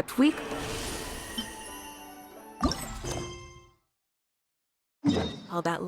Tepetlisaurus. All that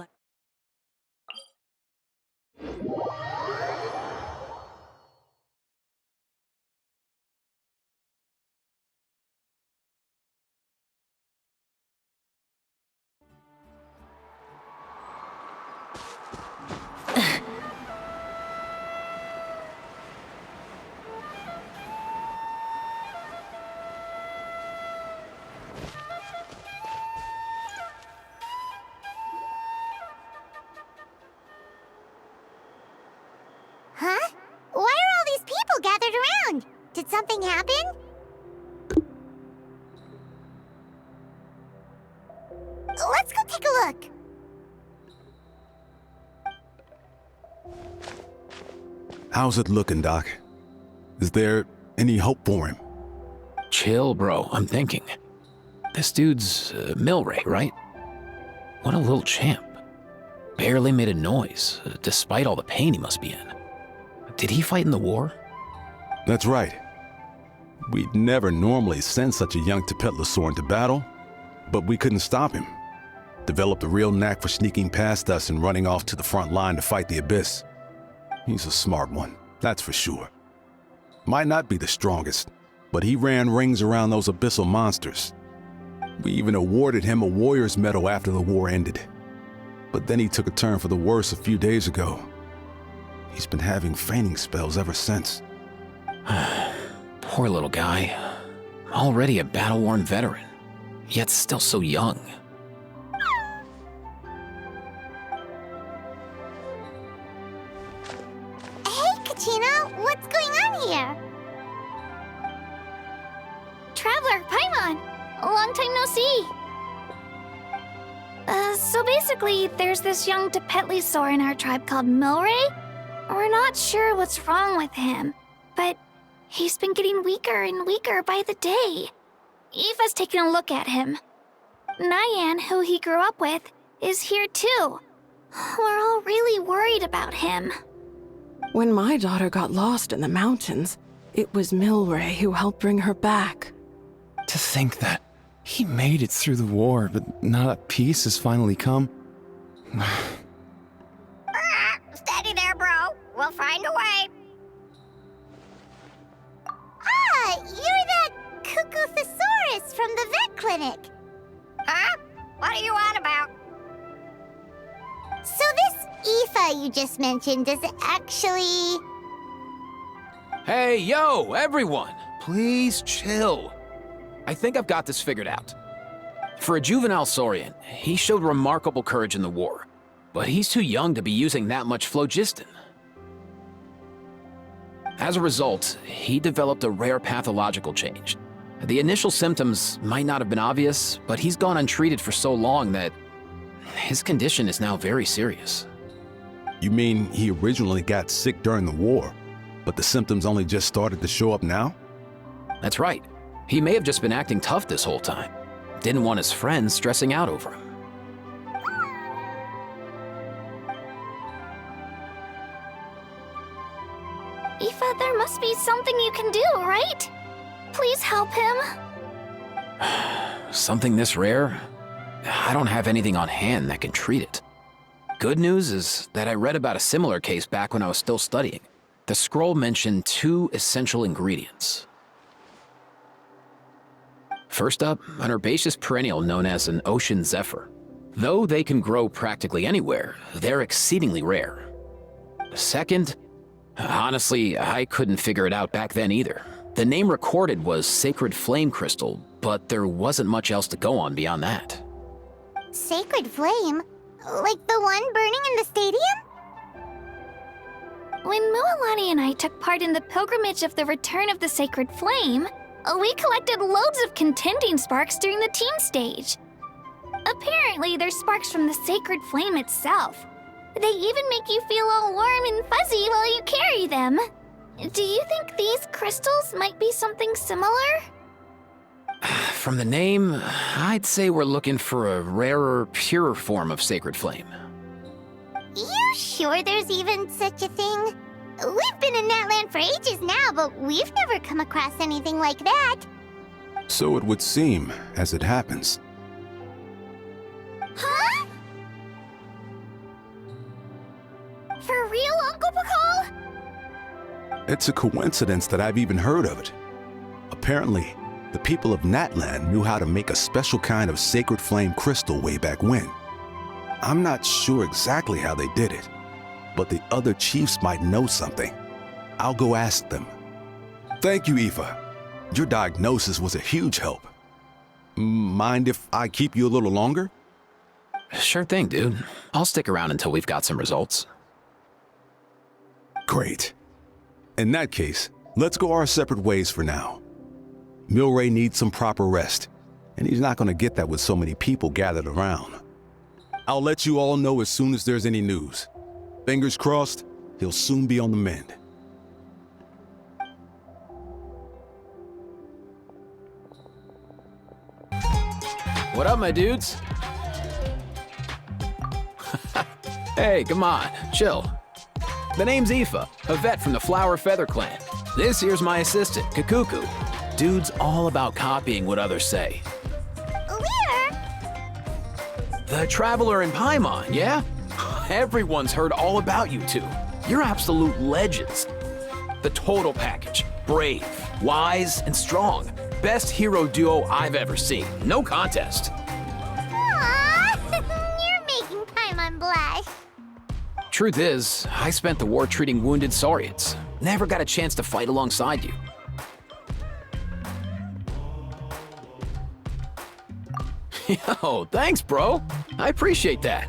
Huh? Why are all these people gathered around? Did something happen? Let's go take a look. How's it looking, Doc? Is there any hope for him? Chill, bro. I'm thinking. This dude's Milray, right? What a little champ. Barely made a noise, despite all the pain he must be in. Did he fight in the war? That's right. We'd never normally send such a young Tepetlisaurus into battle, but we couldn't stop him. Developed a real knack for sneaking past us and running off to the front line to fight the Abyss. He's a smart one, that's for sure. Might not be the strongest, but he ran rings around those abyssal monsters. We even awarded him a Warrior's Medal after the war ended. But then he took a turn for the worse a few days ago. He's been having fainting spells ever since. Poor little guy. Already a battle-worn veteran, yet still so young. Hey, Kachina, what's going on here? Traveler, Paimon! Long time no see. So basically, there's this young Tepetlisaurus in our tribe called Milray. We're not sure what's wrong with him, but he's been getting weaker and weaker by the day. Eva's taking a look at him. Nyan, who he grew up with, is here too. We're all really worried about him. When my daughter got lost in the mountains, it was Milray who helped bring her back. To think that he made it through the war, but now that peace has finally come. Steady there, bro. We'll find a way. Ah, you're that Cuckoo-thesaurus from the vet clinic. Huh? What are you on about? So this Aoife you just mentioned is actually... Hey, yo, everyone! Please chill. I think I've got this figured out. For a juvenile Saurian, he showed remarkable courage in the war, but he's too young to be using that much phlogiston. As a result, he developed a rare pathological change. The initial symptoms might not have been obvious, but he's gone untreated for so long that his condition is now very serious. You mean he originally got sick during the war, but the symptoms only just started to show up now? That's right. He may have just been acting tough this whole time. Didn't want his friends stressing out over him. Aoife, there must be something you can do, right? Please help him. Something this rare? I don't have anything on hand that can treat it. Good news is that I read about a similar case back when I was still studying. The scroll mentioned 2 essential ingredients. First up, an herbaceous perennial known as an ocean zephyr. Though they can grow practically anywhere, they're exceedingly rare. Second, honestly, I couldn't figure it out back then either. The name recorded was Sacred Flame Crystal, but there wasn't much else to go on beyond that. Sacred Flame? Like the one burning in the stadium? When Mualani and I took part in the pilgrimage of the Return of the Sacred Flame, we collected loads of contending sparks during the team stage. Apparently, they're sparks from the Sacred Flame itself. They even make you feel all warm and fuzzy while you carry them. Do you think these crystals might be something similar? From the name, I'd say we're looking for a rarer, purer form of Sacred Flame. You sure there's even such a thing? We've been in Natlan for ages now, but we've never come across anything like that. So it would seem, as it happens. Huh? For real, Uncle Pakal? It's a coincidence that I've even heard of it. Apparently, the people of Natlan knew how to make a special kind of sacred flame crystal way back when. I'm not sure exactly how they did it, but the other chiefs might know something. I'll go ask them. Thank you, Aoife. Your diagnosis was a huge help. Mind if I keep you a little longer? Sure thing, dude. I'll stick around until we've got some results. Great. In that case, let's go our separate ways for now. Milray needs some proper rest, and he's not going to get that with so many people gathered around. I'll let you all know as soon as there's any news. Fingers crossed, he'll soon be on the mend. What up, my dudes? Hey, come on, chill. The name's Aoife, a vet from the Flower Feather Clan. This here's my assistant, Kakuku. Dude's all about copying what others say. Leader? The Traveler in Paimon, yeah? Everyone's heard all about you two. You're absolute legends. The total package. Brave, wise, and strong. Best hero duo I've ever seen. No contest. Aww, you're making Paimon blush. Truth is, I spent the war treating wounded Saurians. Never got a chance to fight alongside you. Yo, thanks, bro. I appreciate that.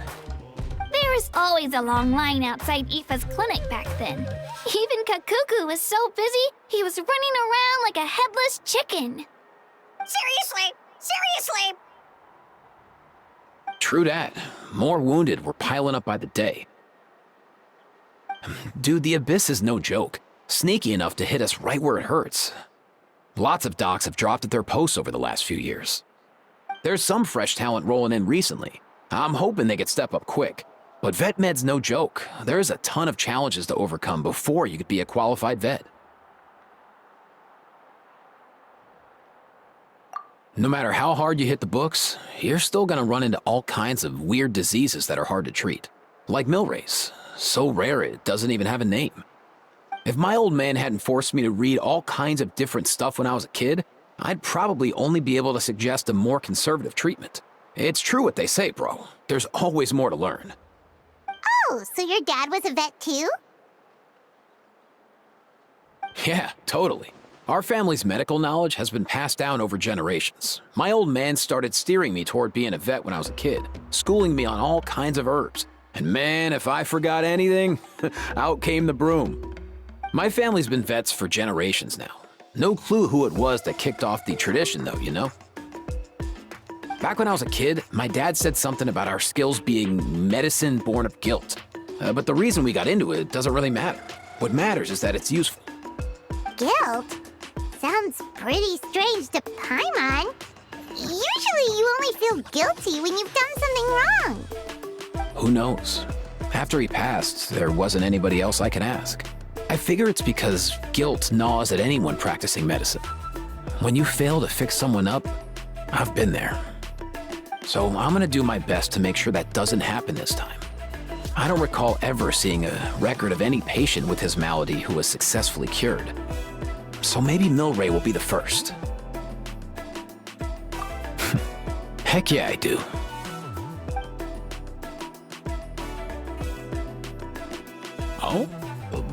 There was always a long line outside Aoife's clinic back then. Even Kakuku was so busy, he was running around like a headless chicken. Seriously! Seriously! True dat. More wounded were piling up by the day. Dude, the Abyss is no joke. Sneaky enough to hit us right where it hurts. Lots of docs have dropped at their posts over the last few years. There's some fresh talent rolling in recently. I'm hoping they could step up quick. But vet med's no joke. There's a ton of challenges to overcome before you could be a qualified vet. No matter how hard you hit the books, you're still gonna run into all kinds of weird diseases that are hard to treat. Like Milray's. So rare it doesn't even have a name. If my old man hadn't forced me to read all kinds of different stuff when I was a kid, I'd probably only be able to suggest a more conservative treatment. It's true what they say, bro. There's always more to learn. Oh, so your dad was a vet too? Yeah, totally. Our family's medical knowledge has been passed down over generations. My old man started steering me toward being a vet when I was a kid, schooling me on all kinds of herbs. And man, if I forgot anything, out came the broom. My family's been vets for generations now. No clue who it was that kicked off the tradition though, you know? Back when I was a kid, my dad said something about our skills being medicine born of guilt. But the reason we got into it doesn't really matter. What matters is that it's useful. Guilt? Sounds pretty strange to Paimon. Usually you only feel guilty when you've done something wrong. Who knows? After he passed, there wasn't anybody else I could ask. I figure it's because guilt gnaws at anyone practicing medicine. When you fail to fix someone up, I've been there. So I'm gonna do my best to make sure that doesn't happen this time. I don't recall ever seeing a record of any patient with his malady who was successfully cured. So maybe Milray will be the first. Heck yeah, I do. Oh?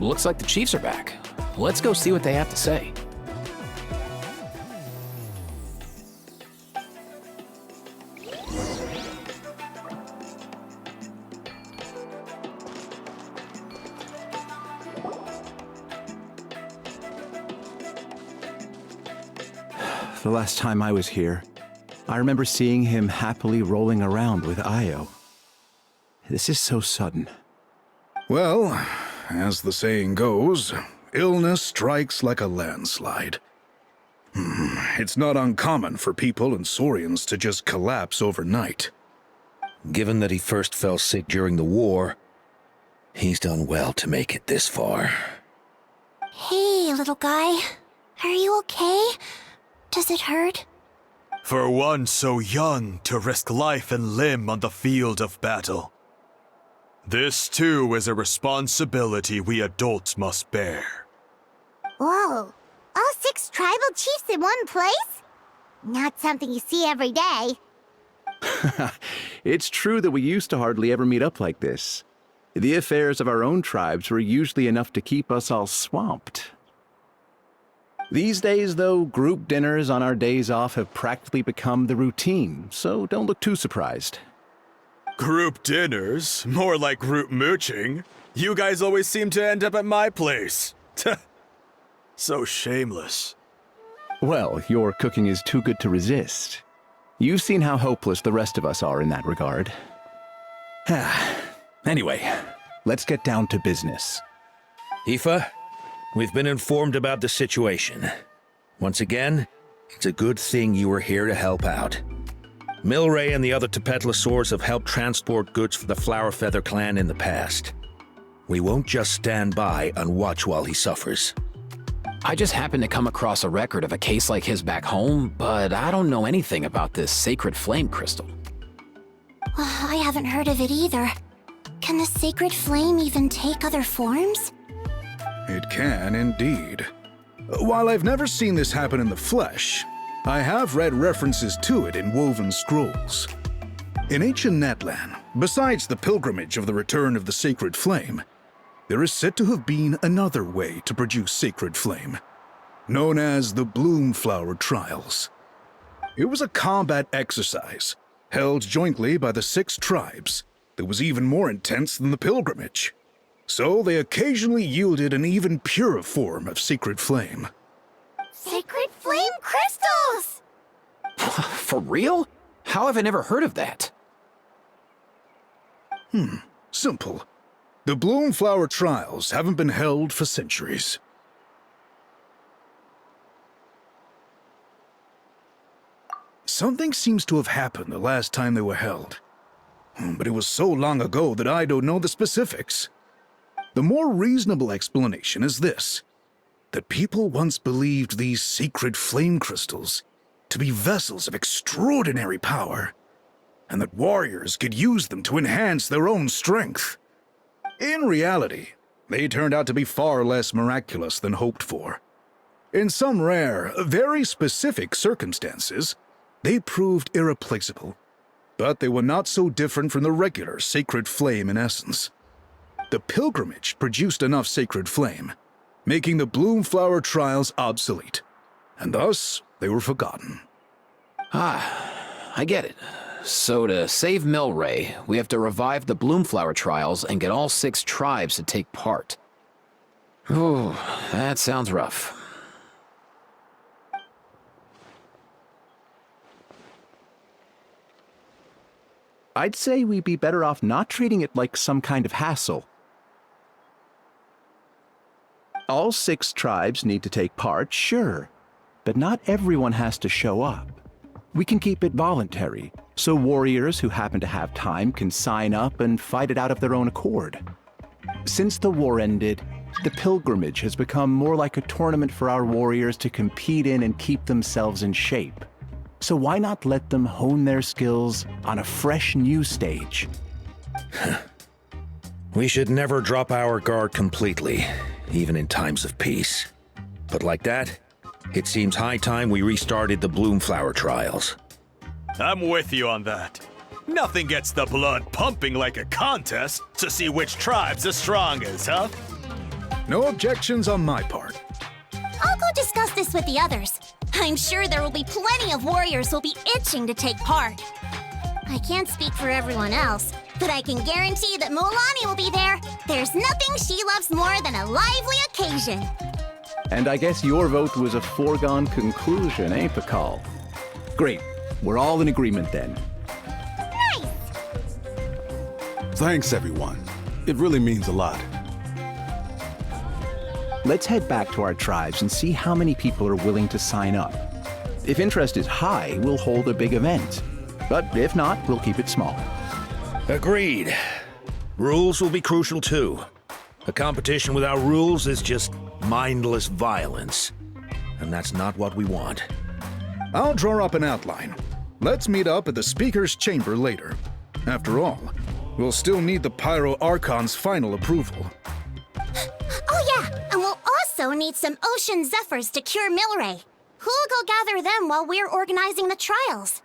Looks like the Chiefs are back. Let's go see what they have to say. The last time I was here, I remember seeing him happily rolling around with Io. This is so sudden. Well, as the saying goes, illness strikes like a landslide. It's not uncommon for people and Saurians to just collapse overnight. Given that he first fell sick during the war, he's done well to make it this far. Hey, little guy. Are you okay? Does it hurt? For one so young to risk life and limb on the field of battle. This too is a responsibility we adults must bear. Whoa, all 6 tribal chiefs in one place? Not something you see every day. It's true that we used to hardly ever meet up like this. The affairs of our own tribes were usually enough to keep us all swamped. These days, though, group dinners on our days off have practically become the routine, so don't look too surprised. Group dinners? More like group mooching. You guys always seem to end up at my place. So shameless. Well, your cooking is too good to resist. You've seen how hopeless the rest of us are in that regard. Anyway, let's get down to business. Aoife, we've been informed about the situation. Once again, it's a good thing you were here to help out. Milray and the other Tepetlisaurus have helped transport goods for the Flowerfeather clan in the past. We won't just stand by and watch while he suffers. I just happened to come across a record of a case like his back home, but I don't know anything about this sacred flame crystal. I haven't heard of it either. Can the sacred flame even take other forms? It can indeed. While I've never seen this happen in the flesh, I have read references to it in woven scrolls. In ancient Natlan, besides the pilgrimage of the return of the sacred flame, there is said to have been another way to produce sacred flame, known as the Bloomflower Trials. It was a combat exercise, held jointly by the 6 tribes, that was even more intense than the pilgrimage. So they occasionally yielded an even purer form of sacred flame. Sacred flame crystals! For real? How have I never heard of that? Simple. The Bloomflower Trials haven't been held for centuries. Something seems to have happened the last time they were held. But it was so long ago that I don't know the specifics. The more reasonable explanation is this: that people once believed these sacred flame crystals to be vessels of extraordinary power, and that warriors could use them to enhance their own strength. In reality, they turned out to be far less miraculous than hoped for. In some rare, very specific circumstances, they proved irreplaceable, but they were not so different from the regular sacred flame in essence. The pilgrimage produced enough sacred flame, making the Bloomflower Trials obsolete, and thus they were forgotten. I get it. So to save Milray, we have to revive the Bloomflower Trials and get all 6 tribes to take part. Ooh, that sounds rough. I'd say we'd be better off not treating it like some kind of hassle. All 6 tribes need to take part, sure, but not everyone has to show up. We can keep it voluntary, so warriors who happen to have time can sign up and fight it out of their own accord. Since the war ended, the pilgrimage has become more like a tournament for our warriors to compete in and keep themselves in shape. So why not let them hone their skills on a fresh new stage? We should never drop our guard completely, even in times of peace. But like that, it seems high time we restarted the Bloomflower Trials. I'm with you on that. Nothing gets the blood pumping like a contest to see which tribe's the strongest, huh? No objections on my part. I'll go discuss this with the others. I'm sure there will be plenty of warriors who'll be itching to take part. I can't speak for everyone else, but I can guarantee that Mualani will be there. There's nothing she loves more than a lively occasion. And I guess your vote was a foregone conclusion, eh, Pakal? Great. We're all in agreement then. Nice! Thanks, everyone. It really means a lot. Let's head back to our tribes and see how many people are willing to sign up. If interest is high, we'll hold a big event. But if not, we'll keep it small. Agreed. Rules will be crucial too. A competition without rules is just mindless violence. And that's not what we want. I'll draw up an outline. Let's meet up at the Speaker's chamber later. After all, we'll still need the Pyro Archon's final approval. Oh yeah, and we'll also need some Ocean Zephyrs to cure Milray. Who'll go gather them while we're organizing the trials?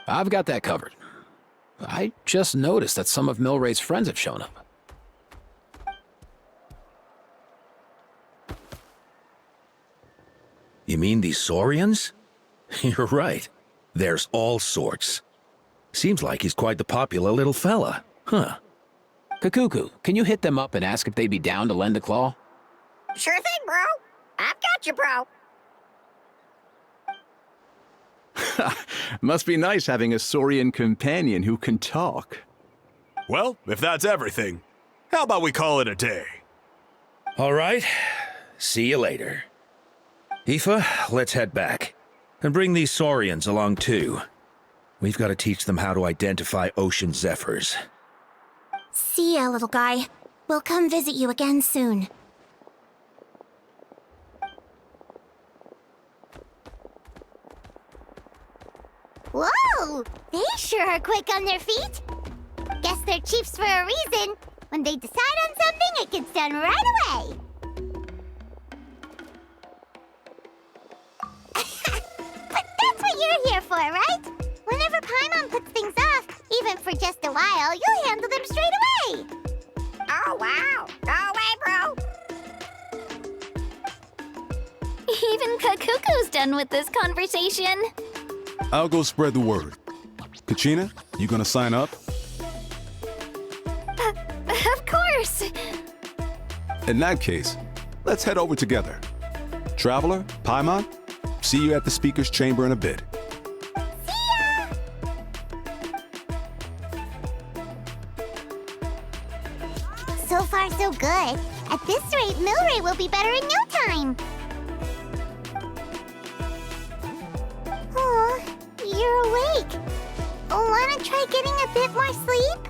I've got that covered. I just noticed that some of Milray's friends have shown up. You mean these Saurians? You're right. There's all sorts. Seems like he's quite the popular little fella. Huh. Kakuku, can you hit them up and ask if they'd be down to lend a claw? Sure thing, bro. I've got you, bro. Must be nice having a Saurian companion who can talk. Well, if that's everything, how about we call it a day? All right. See you later. Aoife, let's head back. And bring these Saurians along too. We've got to teach them how to identify ocean zephyrs. See ya, little guy. We'll come visit you again soon. Whoa! They sure are quick on their feet. Guess they're chiefs for a reason. When they decide on something, it gets done right away. But that's what you're here for, right? Whenever Paimon puts things off, even for just a while, you'll handle them straight away. Oh, wow. Go away, bro. Even Kakuku's done with this conversation. I'll go spread the word. Kachina, you gonna sign up? Of course. In that case, let's head over together. Traveler, Paimon, see you at the Speaker's chamber in a bit. So far, so good. At this rate, Milray will be better in no time. Oh, you're awake. Wanna try getting a bit more sleep?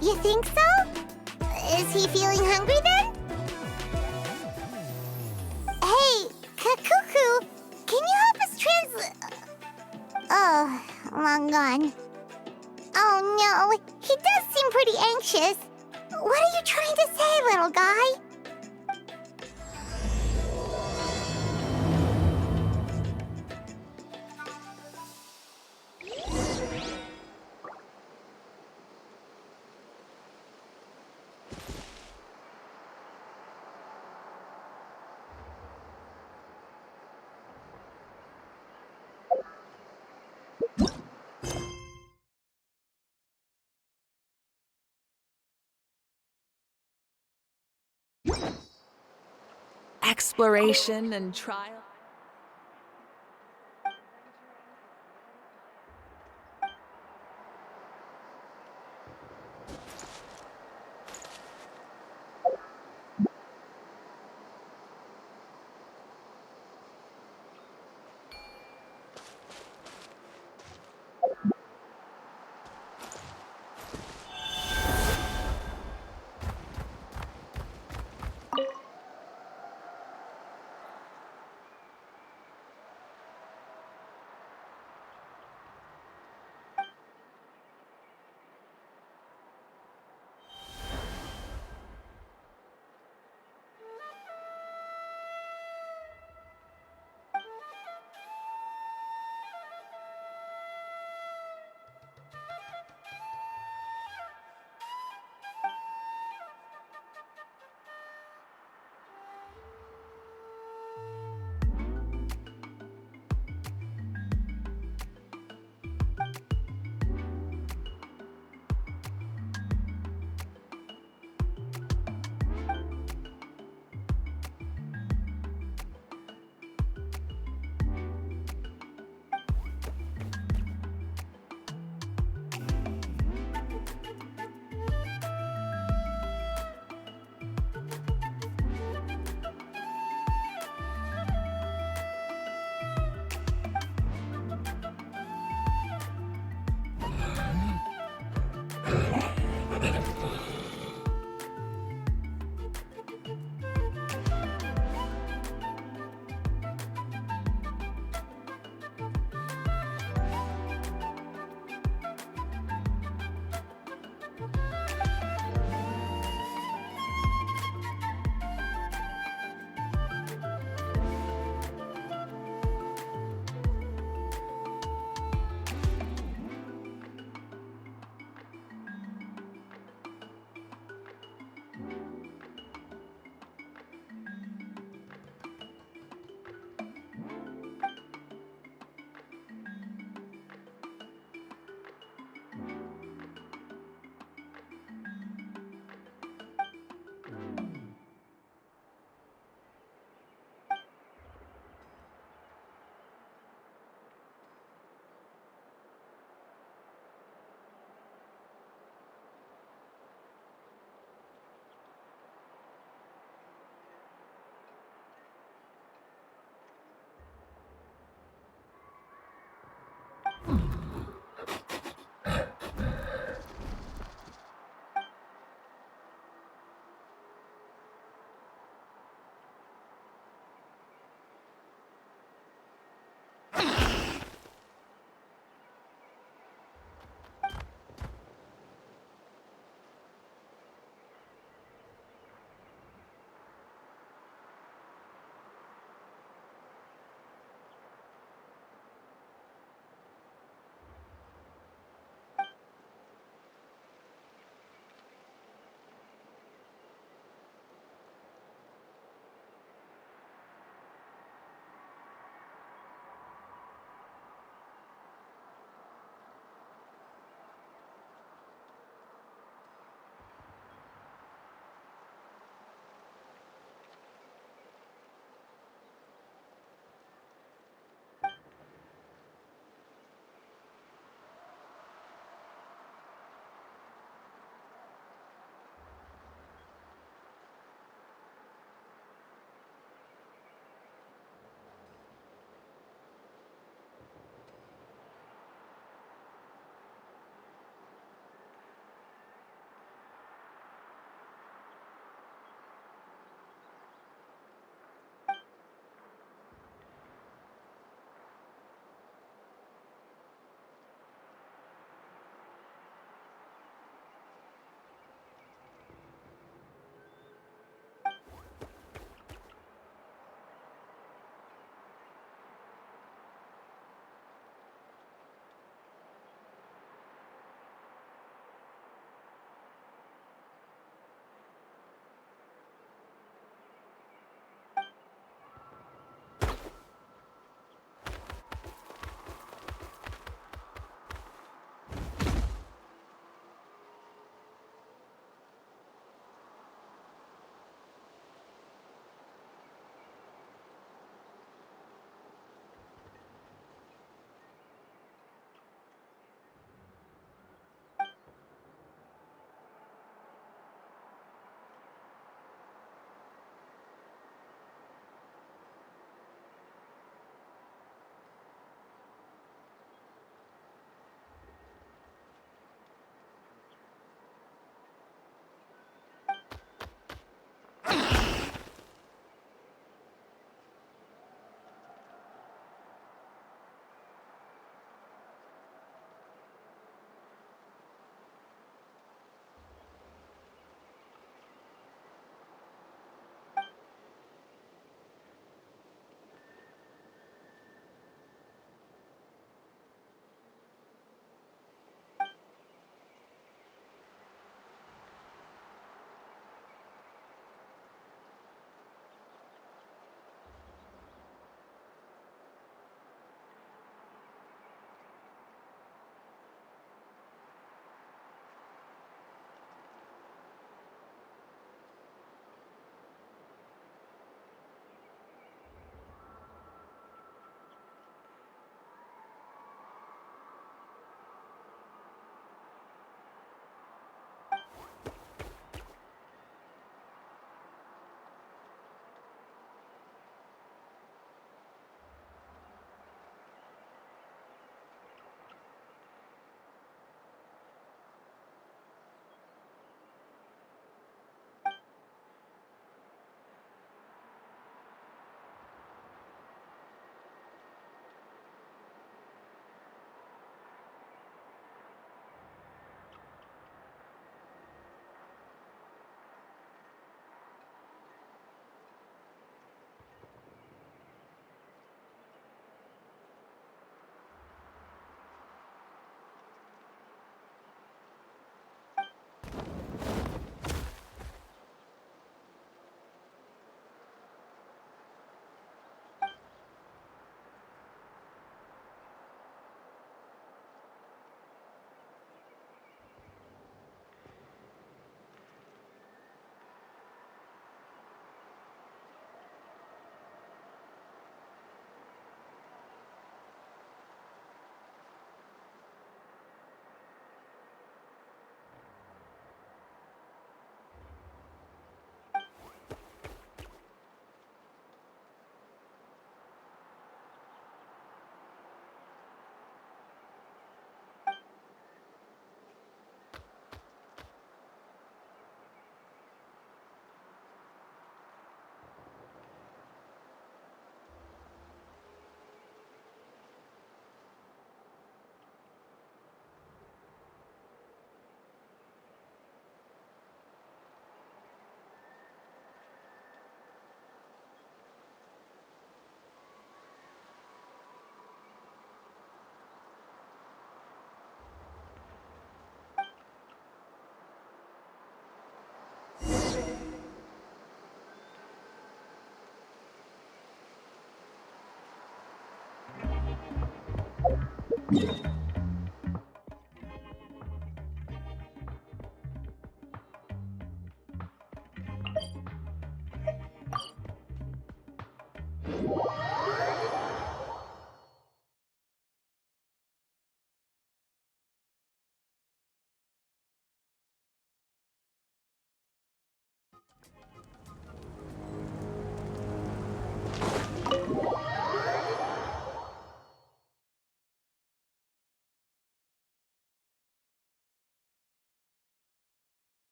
You think so? Is he feeling hungry then? Hey, Kakuku, can you help us Oh, long gone. Oh no, he does seem pretty anxious. What are you trying to say, little guy? Exploration and trial.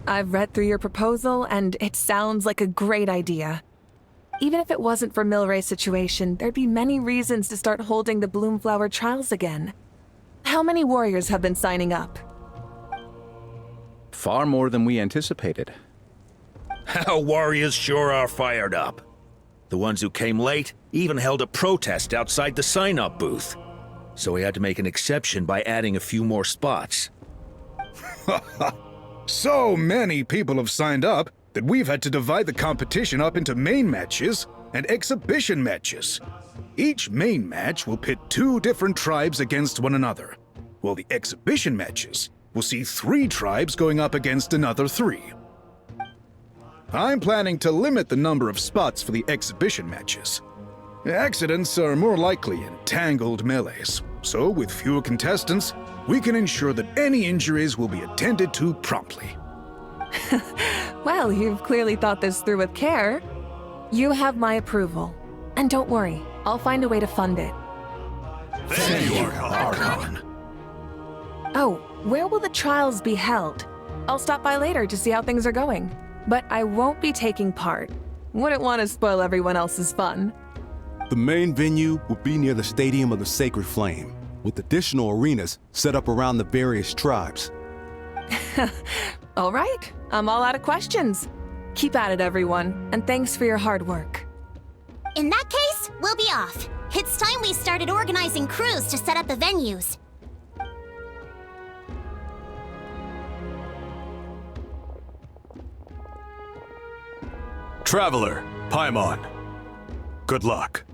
I've read through your proposal, and it sounds like a great idea. Even if it wasn't for Milray's situation, there'd be many reasons to start holding the Bloomflower trials again. How many warriors have been signing up? Far more than we anticipated. Our warriors sure are fired up. The ones who came late even held a protest outside the sign-up booth. So we had to make an exception by adding a few more spots. So many people have signed up that we've had to divide the competition up into main matches and exhibition matches. Each main match will pit 2 different tribes against one another, while the exhibition matches will see 3 tribes going up against another 3. I'm planning to limit the number of spots for the exhibition matches. Accidents are more likely in tangled melees, so with fewer contestants, we can ensure that any injuries will be attended to promptly. Well, you've clearly thought this through with care. You have my approval. And don't worry, I'll find a way to fund it. Thank you, Archon. Oh, where will the trials be held? I'll stop by later to see how things are going. But I won't be taking part. Wouldn't want to spoil everyone else's fun. The main venue will be near the Stadium of the Sacred Flame, with additional arenas set up around the various tribes. All right, I'm all out of questions. Keep at it, everyone, and thanks for your hard work. In that case, we'll be off. It's time we started organizing crews to set up the venues. Traveler, Paimon. Good luck.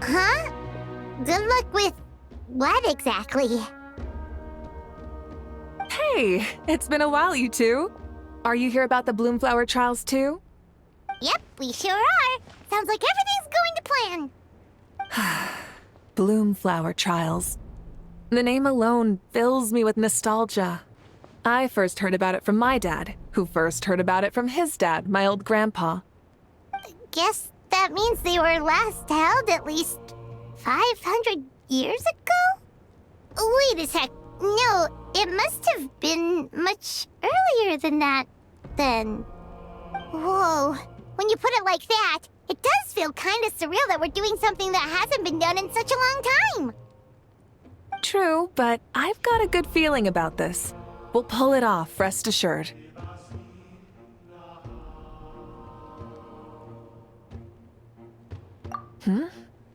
Huh? Good luck with what exactly? Hey, it's been a while, you two. Are you here about the Bloomflower trials too? Yep, we sure are. Sounds like everything's going to plan. Bloomflower trials. The name alone fills me with nostalgia. I first heard about it from my dad, who first heard about it from his dad, my old grandpa. Guess that means they were last held at least 500 years ago? Wait a sec. No, it must have been much earlier than that, then. Whoa. When you put it like that, it does feel kind of surreal that we're doing something that hasn't been done in such a long time. True, but I've got a good feeling about this. We'll pull it off, rest assured.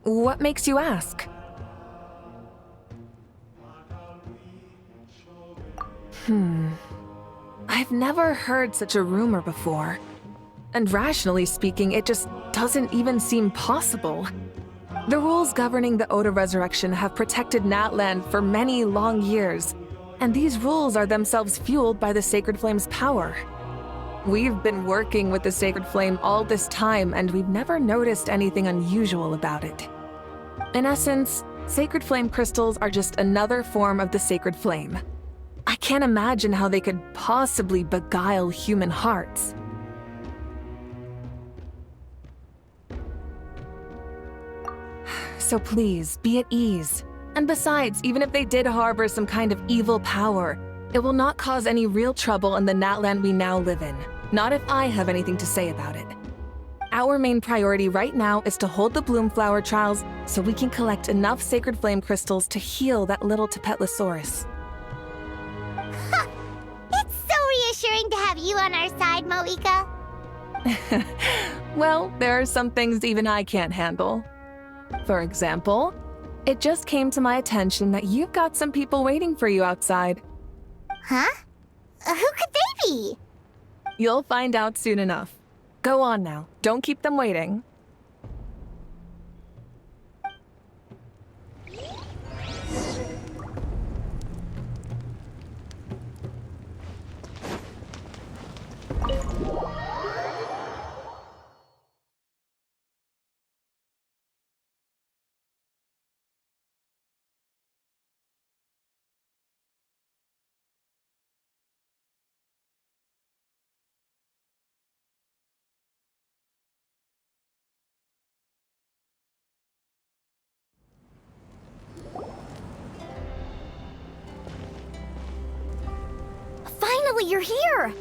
What makes you ask? I've never heard such a rumor before. And rationally speaking, it just doesn't even seem possible. The rules governing the Oda resurrection have protected Natlan for many long years, and these rules are themselves fueled by the Sacred Flame's power. We've been working with the Sacred Flame all this time, and we've never noticed anything unusual about it. In essence, Sacred Flame crystals are just another form of the Sacred Flame. I can't imagine how they could possibly beguile human hearts. So please, be at ease. And besides, even if they did harbor some kind of evil power, it will not cause any real trouble in the Natlan we now live in. Not if I have anything to say about it. Our main priority right now is to hold the Bloomflower trials so we can collect enough Sacred Flame crystals to heal that little Tepetlisaurus. It's so reassuring to have you on our side, Mavuika. Well, there are some things even I can't handle. For example, it just came to my attention that you've got some people waiting for you outside. Huh? Who could they be? You'll find out soon enough. Go on now. Don't keep them waiting. Finally, you're here!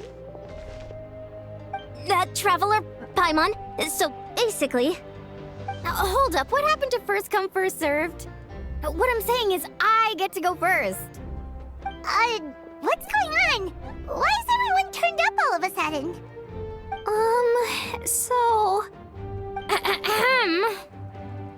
Traveler, Paimon, so basically... hold up, what happened to first come, first served? What I'm saying is I get to go first. What's going on? Why is everyone turned up all of a sudden?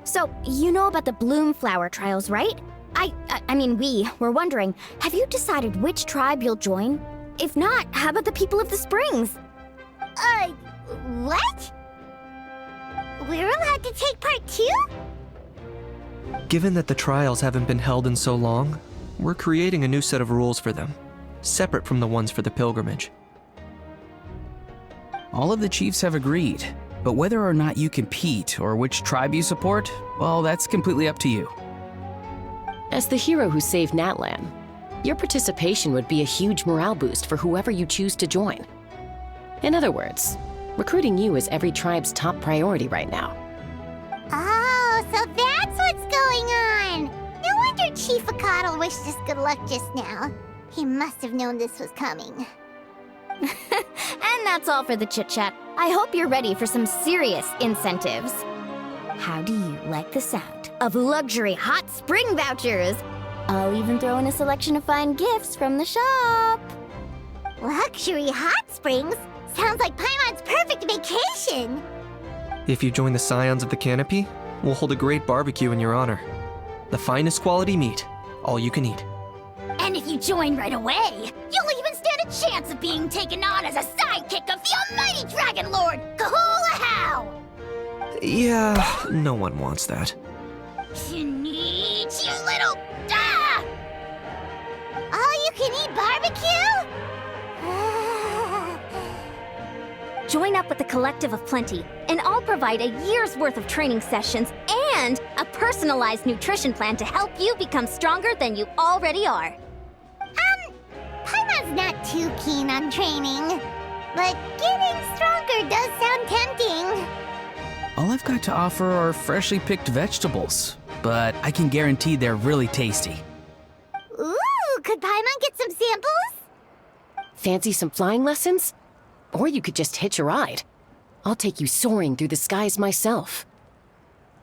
So, you know about the bloom flower trials, right? I mean, we were wondering, have you decided which tribe you'll join? If not, how about the people of the springs? What? We're allowed to take part too? Given that the trials haven't been held in so long, we're creating a new set of rules for them, separate from the ones for the pilgrimage. All of the chiefs have agreed, but whether or not you compete or which tribe you support, well, that's completely up to you. As the hero who saved Natlan, your participation would be a huge morale boost for whoever you choose to join. In other words, recruiting you is every tribe's top priority right now. Oh, so that's what's going on! No wonder Chief Akatl wished us good luck just now. He must have known this was coming. And that's all for the chit-chat. I hope you're ready for some serious incentives. How do you like the sound of luxury hot spring vouchers? I'll even throw in a selection of fine gifts from the shop. Luxury hot springs? Sounds like Paimon's perfect vacation! If you join the Scions of the Canopy, we'll hold a great barbecue in your honor. The finest quality meat, all you can eat. And if you join right away, you'll even stand a chance of being taken on as a sidekick of the almighty Dragon Lord, Kahula-How! Yeah, no one wants that. You little... All-you-can-eat barbecue? Join up with the Collective of Plenty, and I'll provide a year's worth of training sessions and a personalized nutrition plan to help you become stronger than you already are. Paimon's not too keen on training, but getting stronger does sound tempting. All I've got to offer are freshly picked vegetables, but I can guarantee they're really tasty. Ooh, could Paimon get some samples? Fancy some flying lessons? Or you could just hitch a ride. I'll take you soaring through the skies myself.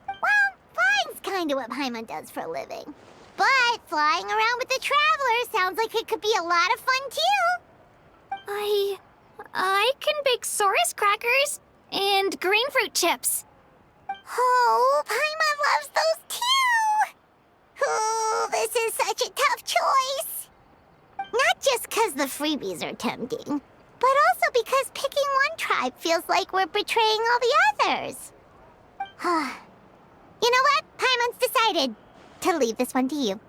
Well, flying's kinda what Paimon does for a living. But flying around with the Traveler sounds like it could be a lot of fun too. I can bake Saurus crackers and green fruit chips. Oh, Paimon loves those too! Oh, this is such a tough choice. Not just 'cause the freebies are tempting, but also because picking one tribe feels like we're betraying all the others. You know what? Paimon's decided to leave this one to you.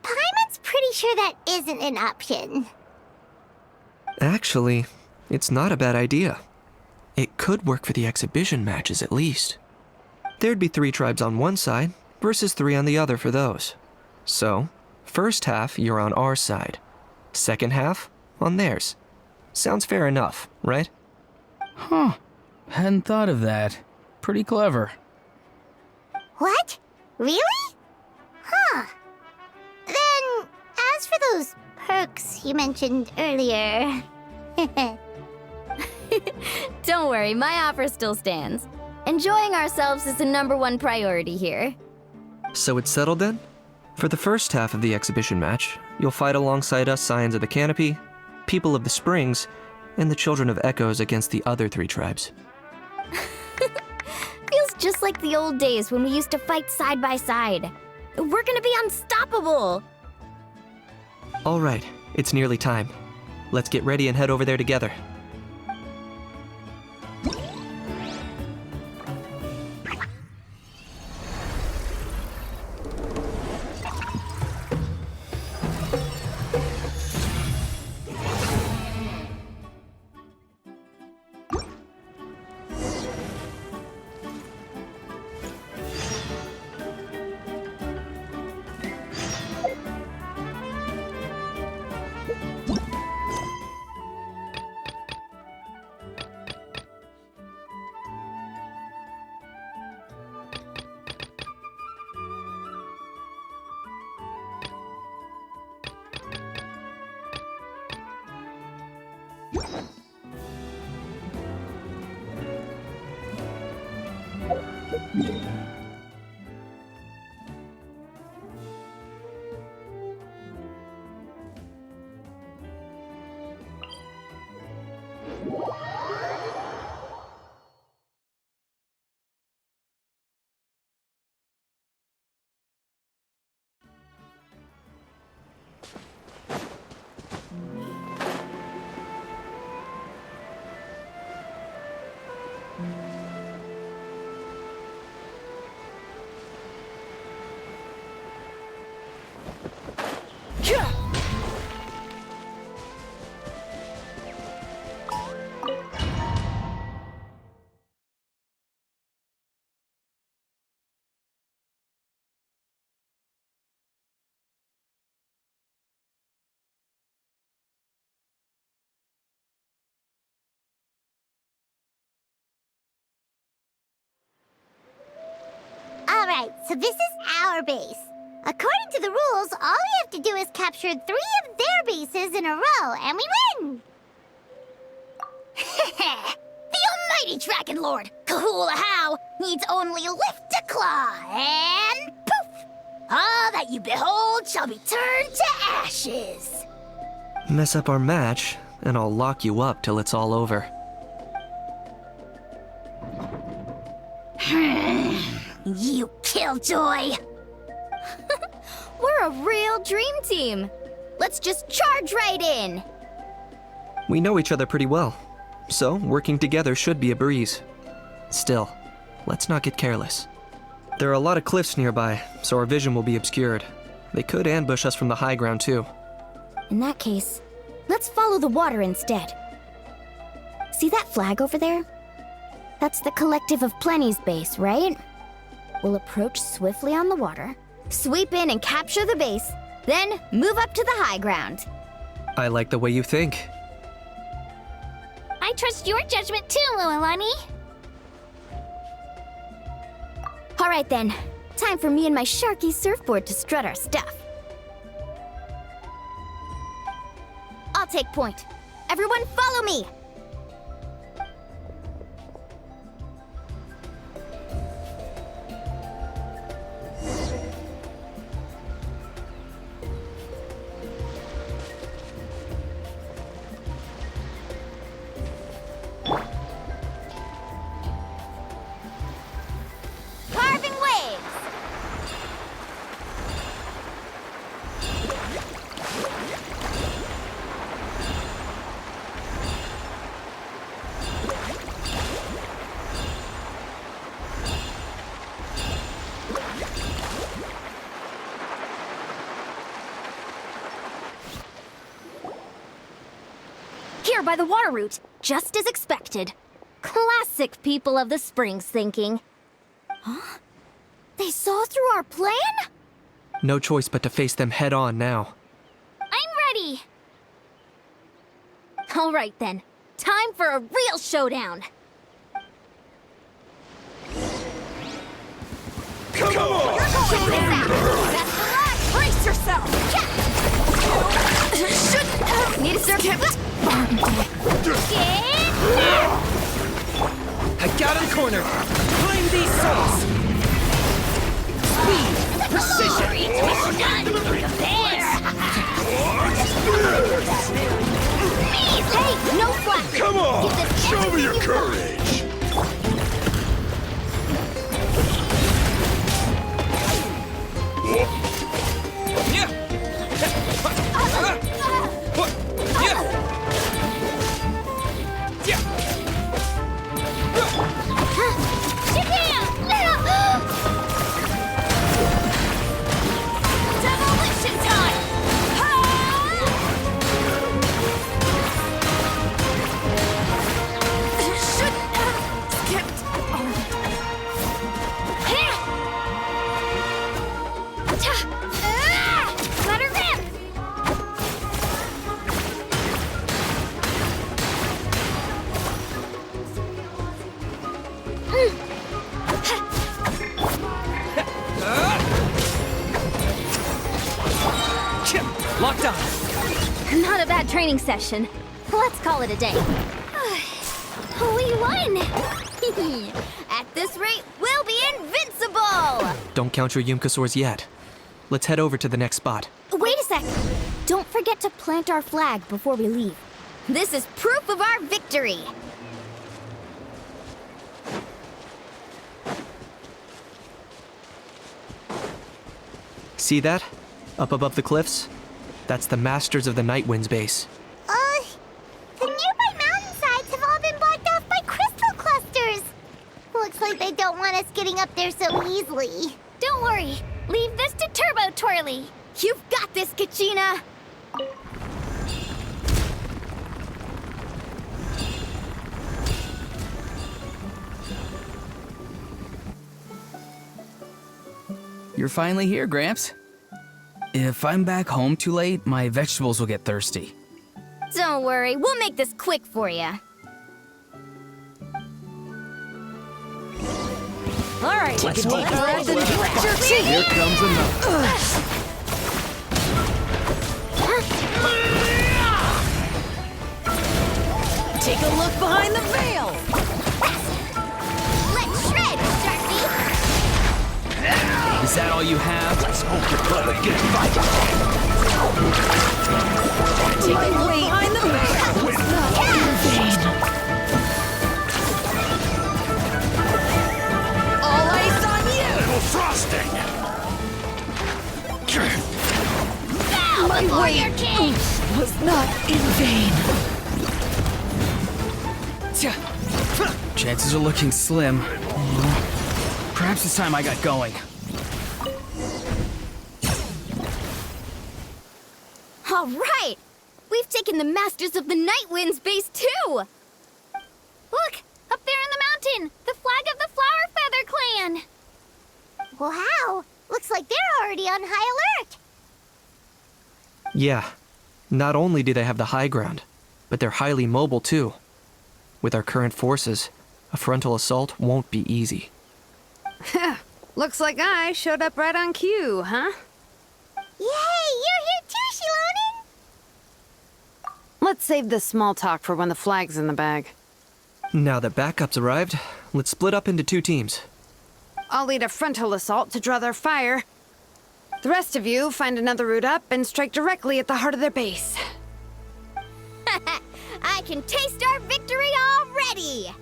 Paimon's pretty sure that isn't an option. Actually, it's not a bad idea. It could work for the exhibition matches at least. There'd be 3 tribes on one side versus 3 on the other for those. So, first half you're on our side, second half on theirs. Sounds fair enough, right? Huh. Hadn't thought of that. Pretty clever. What? Really? Huh. Then, as for those perks you mentioned earlier... Don't worry, my offer still stands. Enjoying ourselves is the #1 priority here. So it's settled then? For the first half of the exhibition match, you'll fight alongside us Scions of the Canopy, People of the Springs, and the Children of Echoes against the other 3 tribes. Feels just like the old days when we used to fight side by side. We're gonna be unstoppable! All right, it's nearly time. Let's get ready and head over there together. Alright, so this is our base. According to the rules, all we have to do is capture 3 of their bases in a row, and we win! The almighty Dragon Lord, Kahula How, needs only lift a claw, and poof! All that you behold shall be turned to ashes. Mess up our match, and I'll lock you up till it's all over. You killjoy! We're a real dream team! Let's just charge right in! We know each other pretty well, so working together should be a breeze. Still, let's not get careless. There are a lot of cliffs nearby, so our vision will be obscured. They could ambush us from the high ground too. In that case, let's follow the water instead. See that flag over there? That's the Collective of Plenty's base, right? We'll approach swiftly on the water, sweep in and capture the base, then move up to the high ground. I like the way you think. I trust your judgment too, Lualani. Alright then, time for me and my Sharky surfboard to strut our stuff. I'll take point. Everyone follow me! Carving waves! Here by the water route, just as expected. Classic people of the Springs thinking. Huh? They saw through our plan? No choice but to face them head on now. I'm ready! Alright then, time for a real showdown! Come on! Best of luck! Brace yourself! Need a circuit? I got him cornered! Claim these souls! Speed! Precision! Hey, no flash! Come on! Show me your courage! that training session. Let's call it a day. We won! At this rate, we'll be invincible! Don't count your Yumkasaurs yet. Let's head over to the next spot. Wait a sec! Don't forget to plant our flag before we leave. This is proof of our victory! See that? Up above the cliffs? That's the Masters of the Night Wind's base. The nearby mountainsides have all been blocked off by crystal clusters! Looks like they don't want us getting up there so easily. Don't worry. Leave this to Turbo Twirly. You've got this, Kachina! You're finally here, Gramps. If I'm back home too late, my vegetables will get thirsty. Don't worry, we'll make this quick for you. All right, take a deep breath and wet your teeth. Here comes another. Take a look behind the veil. Let's shred, Sharpie! Is that all you have? Let's hope you're clever. Get fighting. Take a look behind the veil. It's not in vain. All eyes on you. Little frosting! My Warrior King! was not in vain. Chances are looking slim. Perhaps it's time I got going. All right! We've taken the Masters of the Night Wind's base, too! Look! Up there in the mountain! The flag of the Flower Feather Clan! Wow! Looks like they're already on high alert! Yeah. Not only do they have the high ground, but they're highly mobile too. With our current forces, a frontal assault won't be easy. Looks like I showed up right on cue, huh? Yay! You're here too, Shilonen! Let's save this small talk for when the flag's in the bag. Now that backup's arrived, let's split up into 2 teams. I'll lead a frontal assault to draw their fire. The rest of you find another route up and strike directly at the heart of their base. I can taste our victory already!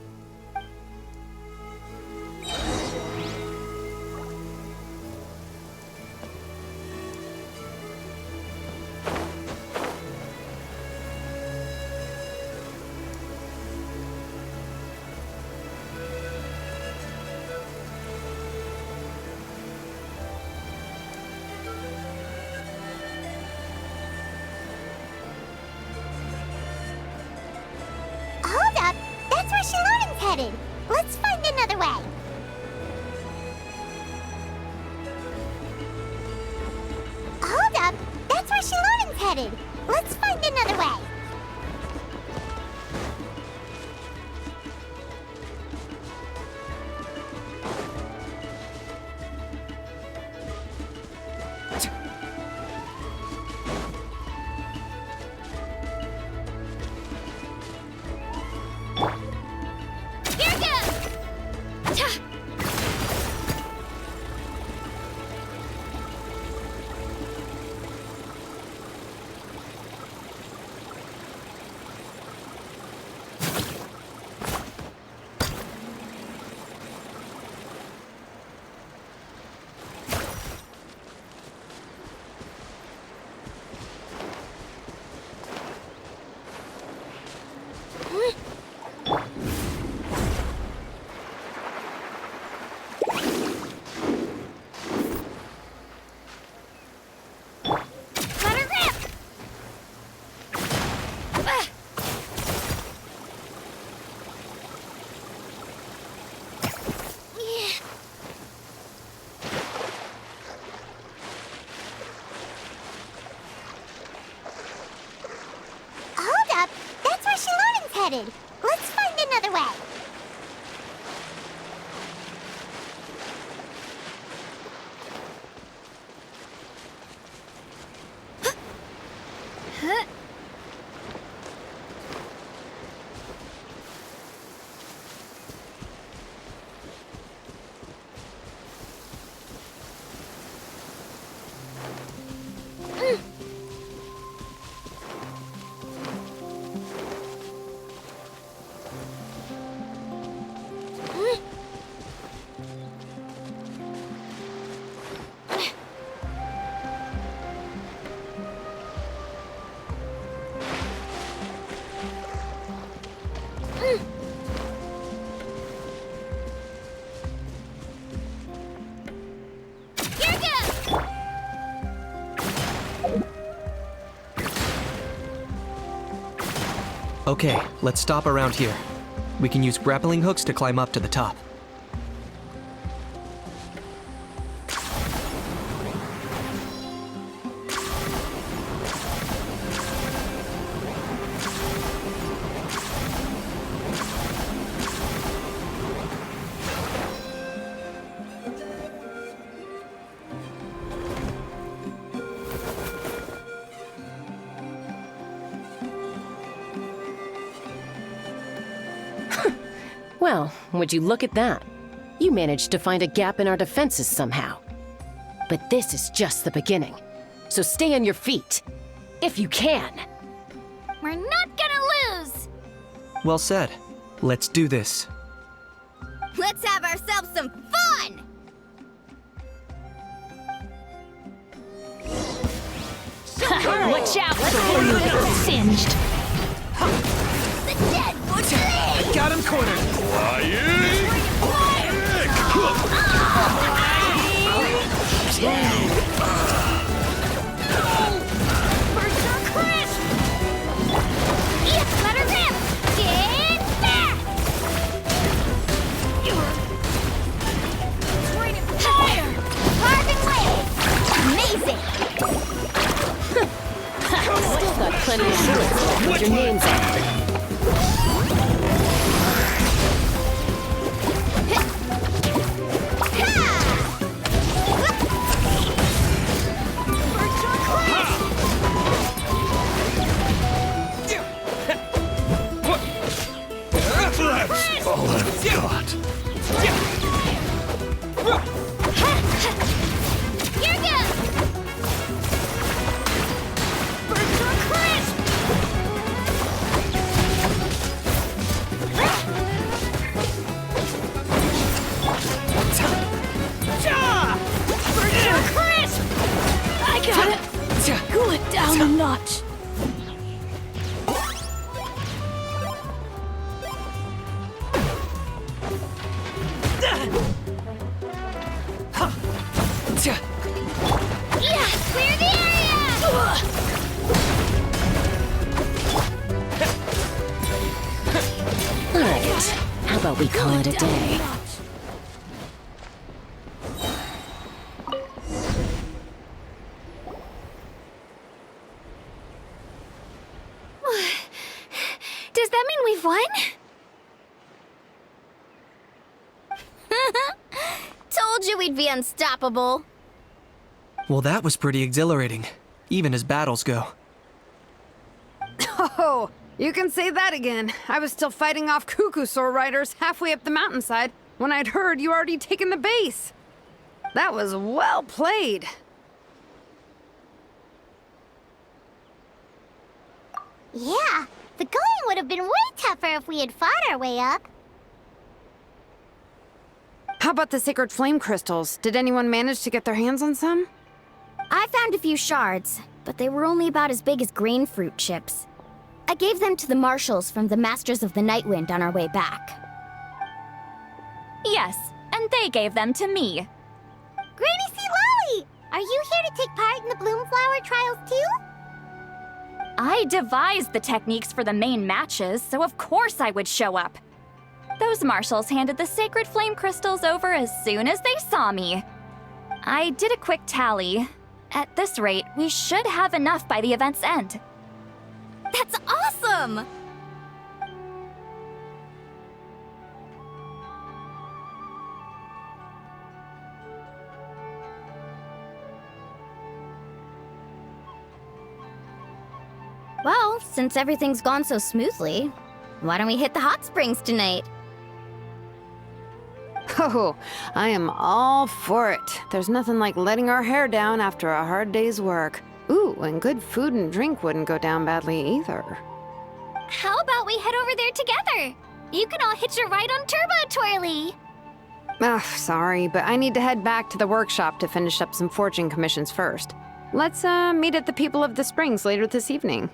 Hold up! That's where Shilonen's headed! Let's find another way! Hold up! That's where Shilonen's headed! Let's find another way! Here goes! Ta! Okay, let's stop around here. We can use grappling hooks to climb up to the top. Well, would you look at that? You managed to find a gap in our defenses somehow. But this is just the beginning. So stay on your feet. If you can. We're not gonna lose! Well said. Let's do this. Let's have ourselves some fun! Watch out before you get singed. The dead would live! Got him cornered. Yes, let her rip! Get back! Fire! Carving waves! Amazing! Still got plenty of bullets left with your names on it. All I've got. Here goes! Virtual crisp! Virtual crisp! I got it! Cool it down a notch. Yeah, clear the area! Alright, how about we call it a day? Does that mean we've won? Told you we'd be unstoppable. Well, that was pretty exhilarating, even as battles go. Oh, you can say that again. I was still fighting off Cuckoosaur riders halfway up the mountainside when I'd heard you already taken the base. That was well played. Yeah, the going would have been way tougher if we had fought our way up. How about the sacred flame crystals? Did anyone manage to get their hands on some? I found a few shards, but they were only about as big as grain fruit chips. I gave them to the marshals from the Masters of the Nightwind on our way back. Yes, and they gave them to me. Granny C. Lolly! Are you here to take part in the Bloomflower trials too? I devised the techniques for the main matches, so of course I would show up. Those marshals handed the sacred flame crystals over as soon as they saw me. I did a quick tally. At this rate, we should have enough by the event's end. That's awesome! Well, since everything's gone so smoothly, why don't we hit the hot springs tonight? Oh, I am all for it. There's nothing like letting our hair down after a hard day's work. Ooh, and good food and drink wouldn't go down badly either. How about we head over there together? You can all hitch a ride on Turbo Twirly. Ugh, sorry, but I need to head back to the workshop to finish up some forging commissions first. Let's, meet at the People of the Springs later this evening.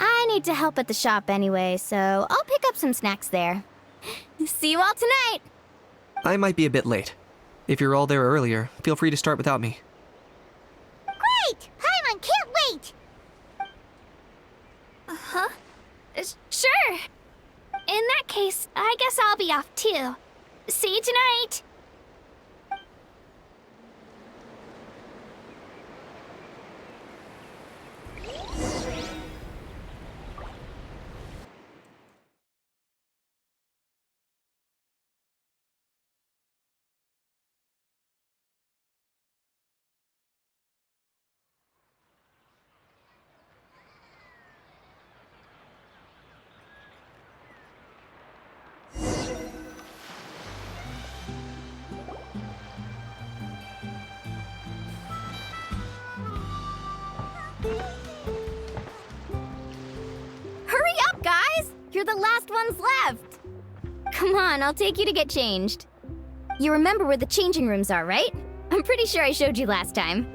I need to help at the shop anyway, so I'll pick up some snacks there. See you all tonight! I might be a bit late. If you're all there earlier, feel free to start without me. Great! Paimon can't wait! Uh-huh. Sure. off too. See you tonight! Hurry up, guys! You're the last ones left! Come on, I'll take you to get changed. You remember where the changing rooms are, right? I'm pretty sure I showed you last time.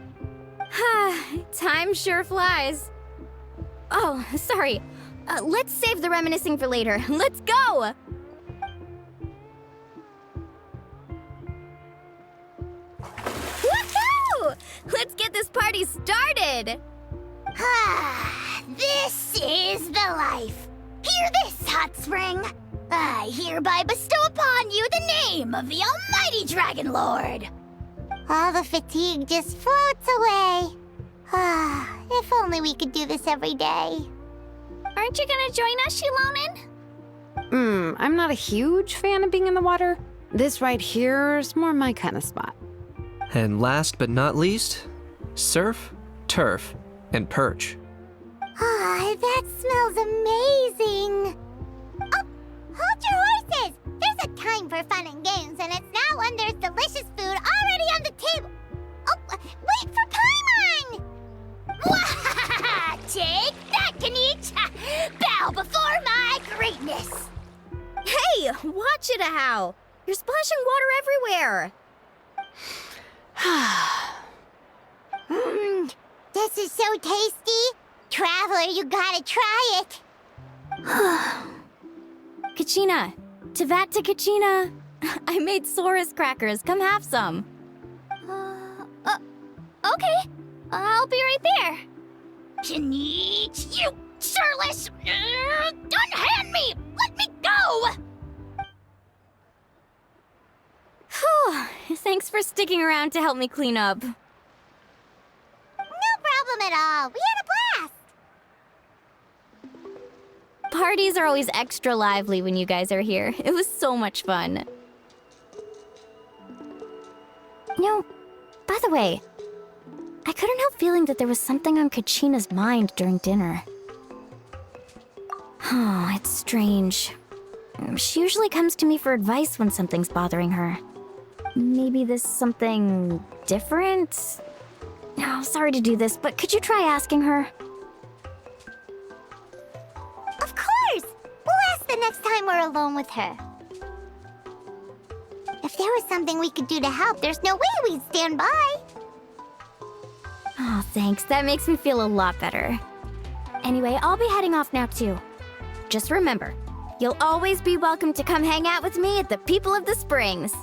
Time sure flies. Oh, sorry. Let's save the reminiscing for later. Let's go! Woohoo! Let's get this party started! This is the life. Hear this, hot spring. I hereby bestow upon you the name of the almighty Dragon Lord. All the fatigue just floats away. If only we could do this every day. Aren't you gonna join us, Shilonen? I'm not a huge fan of being in the water. This right here's more my kind of spot. And last but not least, surf, turf, and perch. That smells amazing. Oh, hold your horses. There's a time for fun and games, and it's now when there's delicious food already on the table. Oh, wait for Paimon! Take that, Kanich! Bow before my greatness! Hey, watch it, Ahow! You're splashing water everywhere! This is so tasty! Traveler, you gotta try it! Kachina! Tevat to Kachina! I made Saurus crackers. Come have some. Okay. I'll be right there. Kanich, you sureless! Unhand me! Let me go! Whew. Thanks for sticking around to help me clean up. No problem at all. We had a blast! Parties are always extra lively when you guys are here. It was so much fun. No, by the way, I couldn't help feeling that there was something on Kachina's mind during dinner. Oh, it's strange. She usually comes to me for advice when something's bothering her. Maybe this something different? Oh, sorry to do this, but could you try asking her? Of course! We'll ask the next time we're alone with her. If there was something we could do to help, there's no way we'd stand by. Oh, thanks. That makes me feel a lot better. Anyway, I'll be heading off now, too. Just remember, you'll always be welcome to come hang out with me at the People of the Springs.